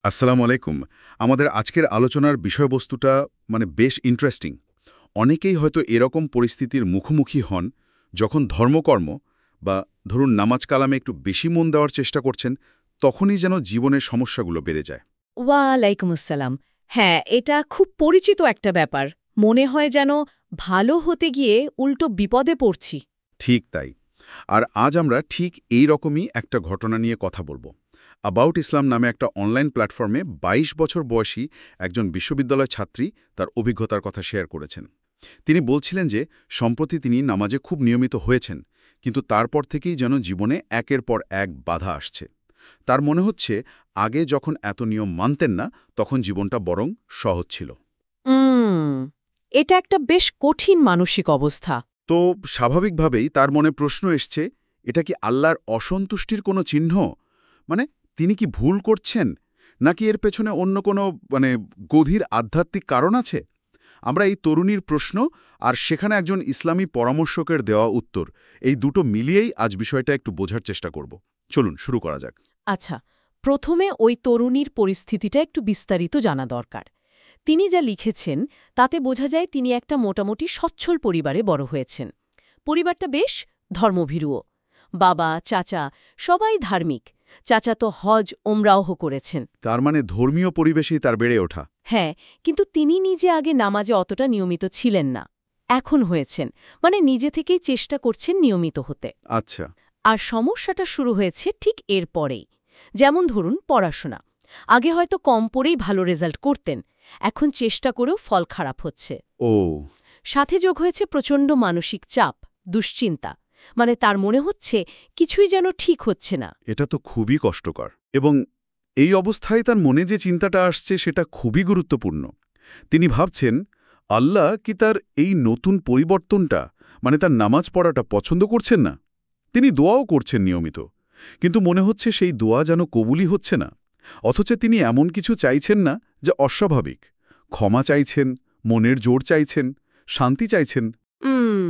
আসসালামু আলাইকুম। আমাদের আজকের আলোচনার বিষয়বস্তুটা বেশ ইন্টারেস্টিং। অনেকেই হয়তো এরকম পরিস্থিতির মুখোমুখি হন, যখন ধর্মকর্ম বা ধরুন নামাজ কালামে একটু বেশি মন দেওয়ার চেষ্টা করছেন, তখনই যেন জীবনের সমস্যাগুলো বেড়ে যায়। ওয়ালাইকুম আসসালাম। হ্যাঁ, এটা খুব পরিচিত একটা ব্যাপার। মনে হয় যেন ভালো হতে গিয়ে উল্টো বিপদে পড়ছি। ঠিক তাই। আর আজ আমরা ঠিক এই রকমই একটা ঘটনা নিয়ে কথা বলবো। অ্যাবাউট ইসলাম নামে একটা অনলাইন প্ল্যাটফর্মে ২২ বছর বয়সী একজন বিশ্ববিদ্যালয় ছাত্রী তার অভিজ্ঞতার কথা শেয়ার করেছেন। তিনি বলছিলেন যে সম্প্রতি তিনি নামাজে খুব নিয়মিত হয়েছেন, কিন্তু তারপর থেকেই যেন জীবনে একের পর এক বাধা আসছে। তার মনে হচ্ছে আগে যখন এত নিয়ম মানতেন না, তখন জীবনটা বরং সহজ ছিল। উম এটা একটা বেশ কঠিন মানসিক অবস্থা। তো স্বাভাবিকভাবেই তার মনে প্রশ্ন এসছে, এটা কি আল্লাহর অসন্তুষ্টির কোনো চিহ্ন? মানে তিনি কি ভুল করছেন, নাকি এর পেছনে অন্য কোনো গভীর আধ্যাত্মিক কারণ আছে? আমরা এই তরুণীর প্রশ্ন আর সেখানে একজন ইসলামী পরামর্শকের দেওয়া উত্তর, এই দুটো মিলিয়েই আজ বিষয়টা একটু বোঝার চেষ্টা করব। চলুন শুরু করা যাক। আচ্ছা, প্রথমে ওই তরুণীর পরিস্থিতিটা একটু বিস্তারিত জানা দরকার। তিনি যা লিখেছেন তাতে বোঝা যায় তিনি একটা মোটামুটি সচ্ছল পরিবারে বড় হয়েছেন। পরিবারটা বেশ ধর্মভীরুও। বাবা, চাচা সবাই ধার্মিক। চাচা তো হজ ওমরাওহ করেছেন। তার মানে ধর্মীয় পরিবেশেই তার বেড়ে ওঠা। হ্যাঁ, কিন্তু তিনি নিজে আগে নামাজে অতটা নিয়মিত ছিলেন না। এখন হয়েছেন, মানে নিজে থেকেই চেষ্টা করছেন নিয়মিত হতে। আচ্ছা। আর সমস্যাটা শুরু হয়েছে ঠিক এর পরেই। যেমন ধরুন পড়াশোনা। আগে হয়তো কম পড়েই ভালো রেজাল্ট করতেন, এখন চেষ্টা করেও ফল খারাপ হচ্ছে। ও। সাথে যোগ হয়েছে প্রচণ্ড মানসিক চাপ, দুশ্চিন্তা। মানে তার মনে হচ্ছে কিছুই যেন ঠিক হচ্ছে না। এটা তো খুবই কষ্টকর। এবং এই অবস্থায় তার মনে যে চিন্তাটা আসছে সেটা খুবই গুরুত্বপূর্ণ। তিনি ভাবছেন, আল্লাহ কি তার এই নতুন পরিবর্তনটা, তার নামাজ পড়াটা পছন্দ করছেন না? তিনি দোয়াও করছেন নিয়মিত, কিন্তু মনে হচ্ছে সেই দোয়া যেন কবুলই হচ্ছে না। অথচ তিনি এমন কিছু চাইছেন না যা অস্বাভাবিক। ক্ষমা চাইছেন, মনের জোর চাইছেন, শান্তি চাইছেন। উম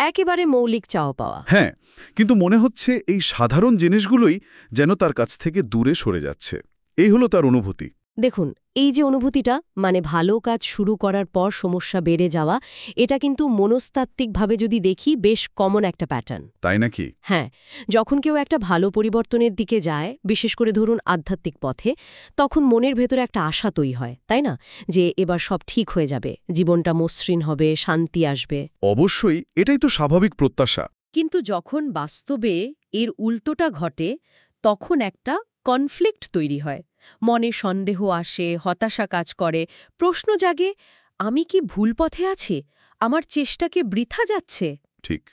একেবারে মৌলিক চাওয়া পাওয়া। হ্যাঁ, কিন্তু মনে হচ্ছে এই সাধারণ জিনিসগুলোই যেন তার কাছ থেকে দূরে সরে যাচ্ছে। এই হলো তার অনুভূতি। দেখুন, এই যে অনুভূতিটা, মানে ভালো কাজ শুরু করার পর সমস্যা বেড়ে যাওয়া, এটা কিন্তু মনস্তাত্ত্বিকভাবে যদি দেখি বেশ কমন একটা প্যাটার্ন। তাই নাকি? হ্যাঁ, যখন কেউ একটা ভালো পরিবর্তনের দিকে যায়, বিশেষ করে ধরুন আধ্যাত্মিক পথে, তখন মনের ভেতরে একটা আশা তৈরি হয়, তাই না? যে এবার সব ঠিক হয়ে যাবে, জীবনটা মসৃণ হবে, শান্তি আসবে। অবশ্যই, এটাই তো স্বাভাবিক প্রত্যাশা। কিন্তু যখন বাস্তবে এর উল্টোটা ঘটে, তখন একটা কনফ্লিক্ট তৈরি হয়। মনে সন্দেহ আসে, হতাশা কাজ করে, প্রশ্ন জাগে, আমি কি ভুল পথে আছি? আমার চেষ্টা কি বৃথা যাচ্ছে? ঠিক।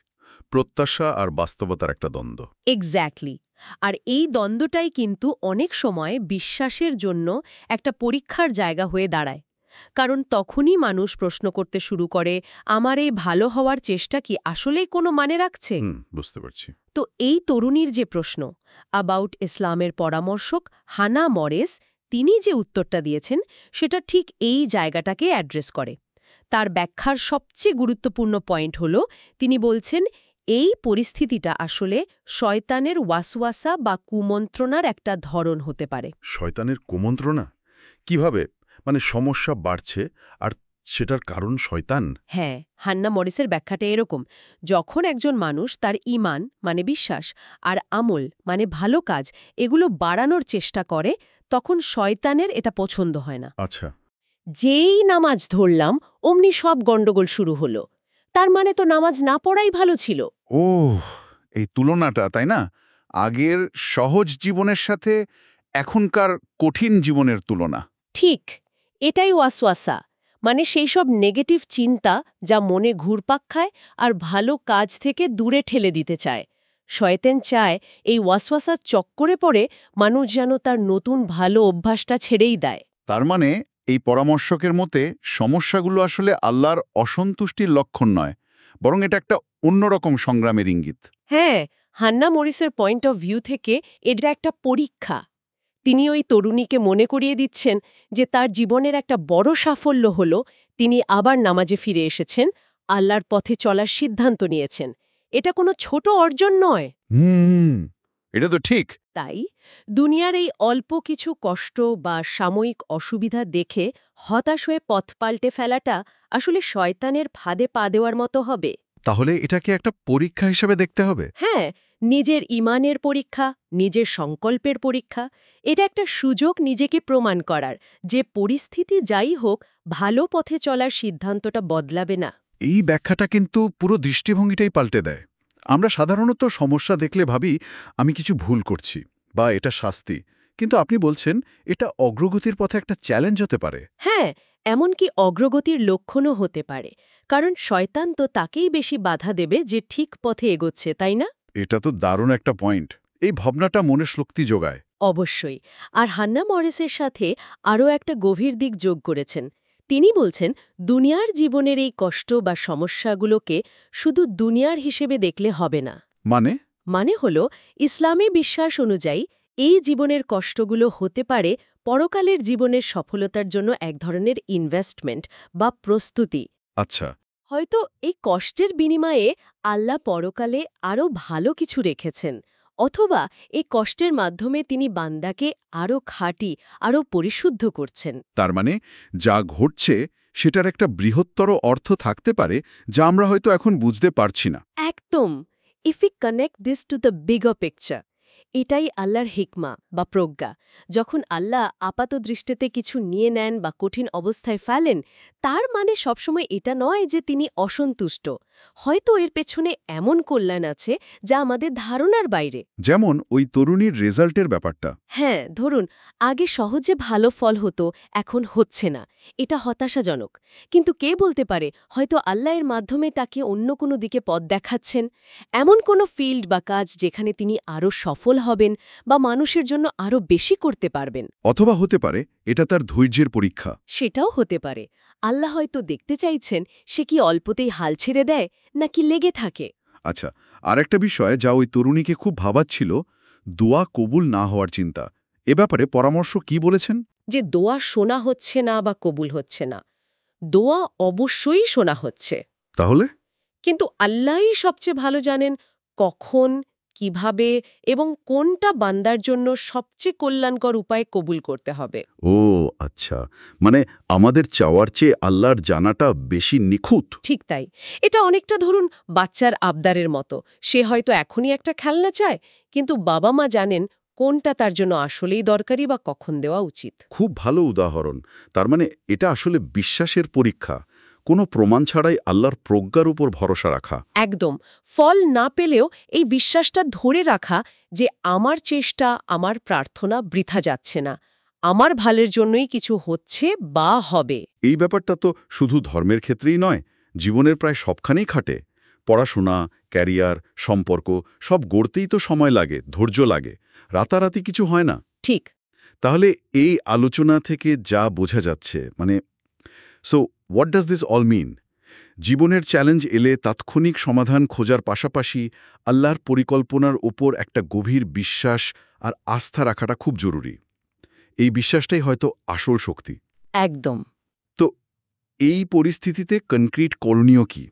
প্রত্যাশা আর বাস্তবতার একটা দ্বন্দ্ব। এক্স্যাক্টলি। আর এই দ্বন্দ্বটাই কিন্তু অনেক সময় বিশ্বাসের জন্য একটা পরীক্ষার জায়গা হয়ে দাঁড়ায়। কারণ তখনই মানুষ প্রশ্ন করতে শুরু করে, আমার এই ভালো হওয়ার চেষ্টা কি আসলেই কোনো মানে রাখছে? বুঝতে পারছি। তো এই তরুণীর যে প্রশ্ন, অ্যাবাউট ইসলামের পরামর্শক হানা মরেস তিনি যে উত্তরটা দিয়েছেন, সেটা ঠিক এই জায়গাটাকে অ্যাড্রেস করে। তার ব্যাখ্যার সবচেয়ে গুরুত্বপূর্ণ পয়েন্ট হল, তিনি বলছেন এই পরিস্থিতিটা আসলে শয়তানের ওয়াসওয়াসা বা কুমন্ত্রণার একটা ধরন হতে পারে। শয়তানের কুমন্ত্রণা? কিভাবে? সমস্যা বাড়ছে আর সেটার কারণ শয়তান? হ্যাঁ, হান্না মরিসের ব্যাখ্যাটা এরকম। যখন একজন মানুষ তার ঈমান মানে বিশ্বাস আর আমল মানে ভালো কাজ এগুলো বাড়ানোর চেষ্টা করে, তখন শয়তানের এটা পছন্দ হয় না। আচ্ছা। যেই নামাজ ধরলাম অমনি সব গন্ডগোল শুরু হলো। তার মানে তো নামাজ না পড়াই ভালো ছিল। ওহ! এই তুলনাটা, তাই না? আগের সহজ জীবনের সাথে এখনকার কঠিন জীবনের তুলনা। ঠিক, এটাই ওয়াসওয়াসা। মানে সেই সব নেগেটিভ চিন্তা যা মনে ঘুরপাক খায় আর ভালো কাজ থেকে দূরে ঠেলে দিতে চায়। শয়তান চায় এই ওয়াসওয়াসার চক্করে পড়ে মানুষ যেন তার নতুন ভালো অভ্যাসটা ছেড়েই দেয়। তার মানে এই পরামর্শকের মতে সমস্যাগুলো আসলে আল্লাহর অসন্তুষ্টির লক্ষণ নয়, বরং এটা একটা অন্যরকম সংগ্রামের ইঙ্গিত। হ্যাঁ, হান্না মরিসের পয়েন্ট অফ ভিউ থেকে এটা একটা পরীক্ষা। তিনি ওই তরুণীকে মনে করিয়ে দিচ্ছেন যে তার জীবনের একটা বড় সাফল্য হল তিনি আবার নামাজে ফিরে এসেছেন, আল্লাহর পথে চলার সিদ্ধান্ত নিয়েছেন। এটা কোনো ছোট অর্জন নয়। হুম। এটা তো ঠিক। তাই দুনিয়ার এই অল্প কিছু কষ্ট বা সাময়িক অসুবিধা দেখে হতাশ হয়ে পথ পাল্টে ফেলাটা আসলে শয়তানের ফাঁদে পা দেওয়ার মতো হবে। তাহলে এটাকে একটা পরীক্ষা হিসেবে দেখতে হবে। হ্যাঁ, নিজের ইমানের পরীক্ষা, নিজের সংকল্পের পরীক্ষা, এটা একটা সুযোগ নিজেকে প্রমাণ করার যে পরিস্থিতি যাই হোক ভালো পথে চলার সিদ্ধান্তটা বদলাবে না। এই ব্যাখ্যাটা কিন্তু পুরো দৃষ্টিভঙ্গিটাই পাল্টে দেয়। আমরা সাধারণত সমস্যা দেখলে ভাবি আমি কিছু ভুল করছি বা এটা শাস্তি, কিন্তু আপনি বলছেন এটা অগ্রগতির পথে একটা চ্যালেঞ্জ হতে পারে। হ্যাঁ, এমনকি অগ্রগতির লক্ষণও হতে পারে, কারণ শয়তান তো তাকেই বেশি বাধা দেবে যে ঠিক পথে এগোচ্ছে, তাই না? এটা তো দারুণ একটা পয়েন্ট। এই ভাবনাটা মনে শক্তি যোগায়। অবশ্যই। আর হান্না মরিসের সাথে আরও একটা গভীর দিক যোগ করেছেন। তিনি বলছেন, দুনিয়ার জীবনের এই কষ্ট বা সমস্যাগুলোকে শুধু দুনিয়ার হিসেবে দেখলে হবে না। মানে মানে হল, ইসলামী বিশ্বাস অনুযায়ী এই জীবনের কষ্টগুলো হতে পারে পরকালের জীবনের সফলতার জন্য এক ধরনের ইনভেস্টমেন্ট বা প্রস্তুতি। আচ্ছা, হয়তো এই কষ্টের বিনিময়ে আল্লাহ পরকালে আরও ভালো কিছু রেখেছেন, অথবা এই কষ্টের মাধ্যমে তিনি বান্দাকে আরও খাঁটি, আরও পরিশুদ্ধ করছেন। তার মানে যা ঘটছে সেটার একটা বৃহত্তর অর্থ থাকতে পারে যা আমরা হয়তো এখন বুঝতে পারছি না। একদম। If you connect this to the bigger picture, এটাই আল্লাহর হিকমা বা প্রজ্ঞা। যখন আল্লাহ আপাত দৃষ্টিতে কিছু নিয়ে নেন বা কঠিন অবস্থায় ফেলেন, তার মানে সবসময় এটা নয় যে তিনি অসন্তুষ্ট। হয়তো এর পেছনে এমন কল্যাণ আছে যা আমাদের ধারণার বাইরে। যেমন ওই তরুণীর রেজাল্টের ব্যাপারটা। হ্যাঁ, ধরুন, আগে সহজে ভালো ফল হতো, এখন হচ্ছে না। এটা হতাশাজনক। কিন্তু কে বলতে পারে, হয়তো আল্লাহ এর মাধ্যমে তাকে অন্য কোনো দিকে পথ দেখাচ্ছেন, এমন কোনো ফিল্ড বা কাজ যেখানে তিনি আরও সফল হবেন বা মানুষের জন্য আরও বেশি করতে পারবেন। অথবা হতে পারে এটা তার ধৈর্যের পরীক্ষা। সেটাও হতে পারে। আল্লাহ হয়তো দেখতে চাইছেন সে কি অল্পতেই হাল ছেড়ে দেয় নাকি লেগে থাকে। আচ্ছা, আর একটা বিষয় যা ওই তরুণীকে খুব ভাবাচ্ছিল, দোয়া কবুল না হওয়ার চিন্তা। এ ব্যাপারে পরামর্শ কি বলেছেন? যে দোয়া শোনা হচ্ছে না বা কবুল হচ্ছে না, দোয়া অবশ্যই শোনা হচ্ছে, তাহলে কিন্তু আল্লাহই সবচেয়ে ভালো জানেন কখন, কিভাবে এবং কোনটা বান্দার জন্য সবচেয়ে কল্যাণকর উপায়ে কবুল করতে হবে। ও আচ্ছা, মানে আমাদের চাওয়ার চেয়ে আল্লাহর জানাটা বেশি নিখুঁত। ঠিক তাই। এটা অনেকটা ধরুন বাচ্চার আবদারের মতো। সে হয়তো এখনই একটা খেলনা চায়, কিন্তু বাবা মা জানেন কোনটা তার জন্য আসলেই দরকারি বা কখন দেওয়া উচিত। খুব ভালো উদাহরণ। তার মানে এটা আসলে বিশ্বাসের পরীক্ষা, কোনো প্রমাণ ছাড়াই আল্লাহর প্রজ্ঞার উপর ভরসা রাখা। একদম। ফল না পেলেও এই বিশ্বাসটা ধরে রাখা যে আমার চেষ্টা, আমার প্রার্থনা বৃথা যাচ্ছে না, আমার ভালোর জন্যই কিছু হচ্ছে বা হবে। এই ব্যাপারটা তো শুধু ধর্মের ক্ষেত্রেই নয়, জীবনের প্রায় সবখানেই খাটে। পড়াশোনা, ক্যারিয়ার, সম্পর্ক সব গড়তেই তো সময় লাগে, ধৈর্য লাগে, রাতারাতি কিছু হয় না। ঠিক। তাহলে এই আলোচনা থেকে যা বোঝা যাচ্ছে, মানে so what does this all mean? জীবনের চ্যালেঞ্জ এলে তাৎক্ষণিক সমাধান খোঁজার পাশাপাশি আল্লাহর পরিকল্পনার ওপর একটা গভীর বিশ্বাস আর আস্থা রাখাটা খুব জরুরি। এই বিশ্বাসটাই হয়তো আসল শক্তি। একদম। তো এই পরিস্থিতিতে কনক্রিট করণীয় কি?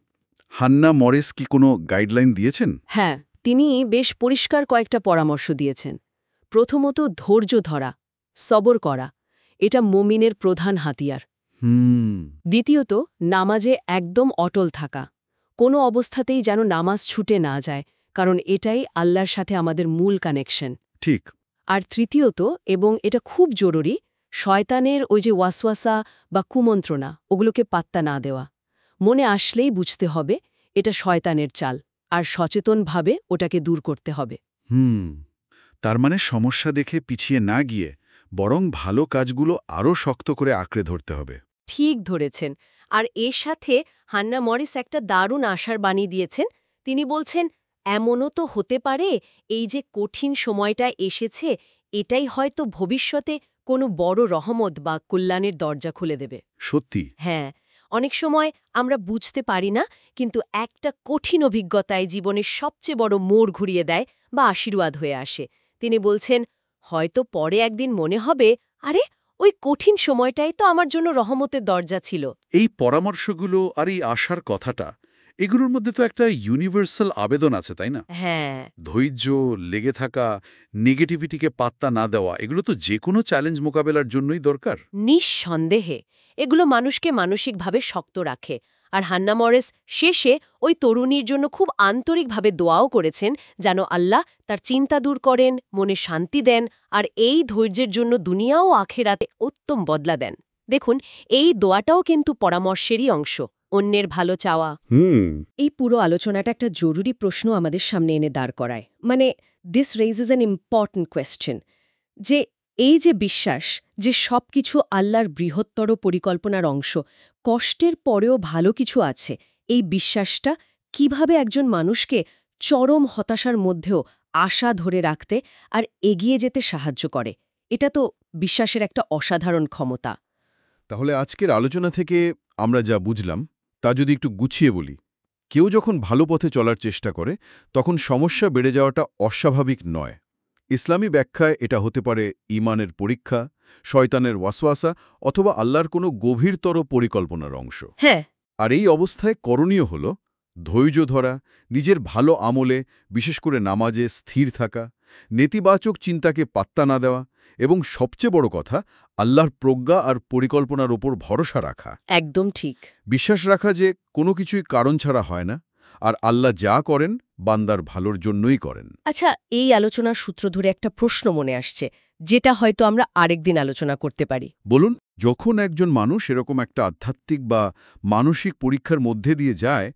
হান্না মরেস কি কোনো গাইডলাইন দিয়েছেন? হ্যাঁ, তিনি বেশ পরিষ্কার কয়েকটা পরামর্শ দিয়েছেন। প্রথমত, ধৈর্য ধরা, সবর করা। এটা মুমিনের প্রধান হাতিয়ার। হুম, দ্বিতীয়ত, নামাজে একদম অটল থাকা। কোনো অবস্থাতেই যেন নামাজ ছুটে না যায়, কারণ এটাই আল্লাহর সাথে আমাদের মূল কানেকশন। ঠিক। আর তৃতীয়ত, এবং এটা খুব জরুরি, শয়তানের ওই যে ওয়াসওয়াসা বা কুমন্ত্রণা, ওগুলোকে পাত্তা না দেওয়া। মনে আসলেই বুঝতে হবে এটা শয়তানের চাল, আর সচেতনভাবে ওটাকে দূর করতে হবে। হুম, তার মানে সমস্যা দেখে পিছিয়ে না গিয়ে বরং ভালো কাজগুলো আরও শক্ত করে আঁকড়ে ধরতে হবে। ঠিক ধরেছেন। আর এর সাথে হান্না মরিস একটা দারুণ আশার বাণী দিয়েছেন। তিনি বলছেন, এমনও তো হতে পারে এই যে কঠিন সময়টা এসেছে, এটাই হয়তো ভবিষ্যতে কোনো বড় রহমত বা কল্যাণের দরজা খুলে দেবে। সত্যি। হ্যাঁ, অনেক সময় আমরা বুঝতে পারি না, কিন্তু একটা কঠিন অভিজ্ঞতায় জীবনের সবচেয়ে বড় মোড় ঘুরিয়ে দেয় বা আশীর্বাদ হয়ে আসে। তিনি বলছেন, হয়তো পরে একদিন মনে হবে, আরে ওই কঠিন সময়টাই তো আমার জন্য রহমতের দরজা ছিল। এই পরামর্শগুলো আর এই আশার কথাটা, এগুলোর মধ্যে তো একটা ইউনিভার্সাল আবেদন আছে, তাই না? হ্যাঁ, ধৈর্য, লেগে থাকা, নেগেটিভিটিকে পাত্তা না দেওয়া, এগুলো তো যে কোনো চ্যালেঞ্জ মোকাবেলার জন্যই দরকার। নিঃসন্দেহে এগুলো মানুষকে মানসিকভাবে শক্ত রাখে। আর হান্না মরেস শেষে ওই তরুণীর জন্য খুব আন্তরিকভাবে দোয়াও করেছেন, যেন আল্লাহ তার চিন্তা দূর করেন, মনে শান্তি দেন, আর এই ধৈর্যের জন্য দুনিয়া ও আখেরাতে উত্তম বদলা দেন। দেখুন, এই দোয়াটাও কিন্তু পরামর্শেরই অংশ, অন্যের ভালো চাওয়া। এই পুরো আলোচনাটা একটা জরুরি প্রশ্ন আমাদের সামনে এনে দাঁড় করায়। মানে, this raises an important question, যে এই যে বিশ্বাস যে সব কিছু আল্লাহর বৃহত্তর পরিকল্পনার অংশ, কষ্টের পরেও ভালো কিছু আছে, এই বিশ্বাসটা কিভাবে একজন মানুষকে চরম হতাশার মধ্যেও আশা ধরে রাখতে আর এগিয়ে যেতে সাহায্য করে। এটা তো বিশ্বাসের একটা অসাধারণ ক্ষমতা। তাহলে আজকের আলোচনা থেকে আমরা যা বুঝলাম তা যদি একটু গুছিয়ে বলি, কেউ যখন ভালো পথে চলার চেষ্টা করে তখন সমস্যা বেড়ে যাওয়াটা অস্বাভাবিক নয়। ইসলামী ব্যাখ্যায় এটা হতে পারে ঈমানের পরীক্ষা, শয়তানের ওয়াসওয়াসা অথবা আল্লাহর কোনো গভীরতর পরিকল্পনার অংশ। হ্যাঁ, আর এই অবস্থায় করণীয় হল ধৈর্য ধরা, নিজের ভালো আমলে, বিশেষ করে নামাজে স্থির থাকা, নেতিবাচক চিন্তাকে পাত্তা না দেওয়া এবং সবচেয়ে বড় কথা, আল্লাহর প্রজ্ঞা আর পরিকল্পনার ওপর ভরসা রাখা। একদম ঠিক। বিশ্বাস রাখা যে কোনো কিছুই কারণ ছাড়া হয় না, আর আল্লাহ যা করেন বান্দার ভালোর জন্যই করেন। আচ্ছা, এই আলোচনার সূত্র ধরে একটা প্রশ্ন মনে আসছে, যেটা হয়তো আমরা আরেকদিন আলোচনা করতে পারি। বলুন, যখন একজন মানুষ এরকম একটা আধ্যাত্মিক বা মানসিক পরীক্ষার মধ্যে দিয়ে যায়,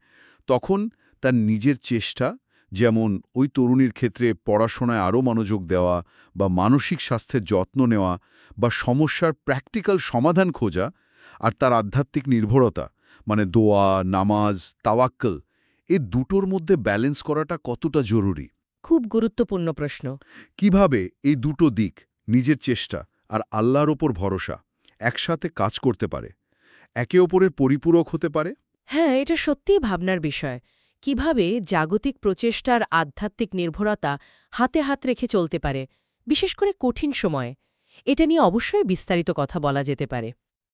তখন তার নিজের চেষ্টা, যেমন ওই তরুণীর ক্ষেত্রে পড়াশোনায় আরও মনোযোগ দেওয়া বা মানসিক স্বাস্থ্যের যত্ন নেওয়া বা সমস্যার প্র্যাকটিক্যাল সমাধান খোঁজা, আর তার আধ্যাত্মিক নির্ভরতা মানে দোয়া, নামাজ, তাওয়াক্কুল, এই দুটোর মধ্যে ব্যালেন্স করাটা কতটা জরুরি? খুব গুরুত্বপূর্ণ প্রশ্ন। কিভাবে এই দুটো দিক, নিজের চেষ্টা আর আল্লাহর ওপর ভরসা, একসাথে কাজ করতে পারে, একে অপরের পরিপূরক হতে পারে? হ্যাঁ, এটা সত্যিই ভাবনার বিষয়। কিভাবে জাগতিক প্রচেষ্টার আধ্যাত্মিক নির্ভরতা হাতে হাত রেখে চলতে পারে, বিশেষ করে কঠিন সময়ে। এটা নিয়ে অবশ্যই বিস্তারিত কথা বলা যেতে পারে।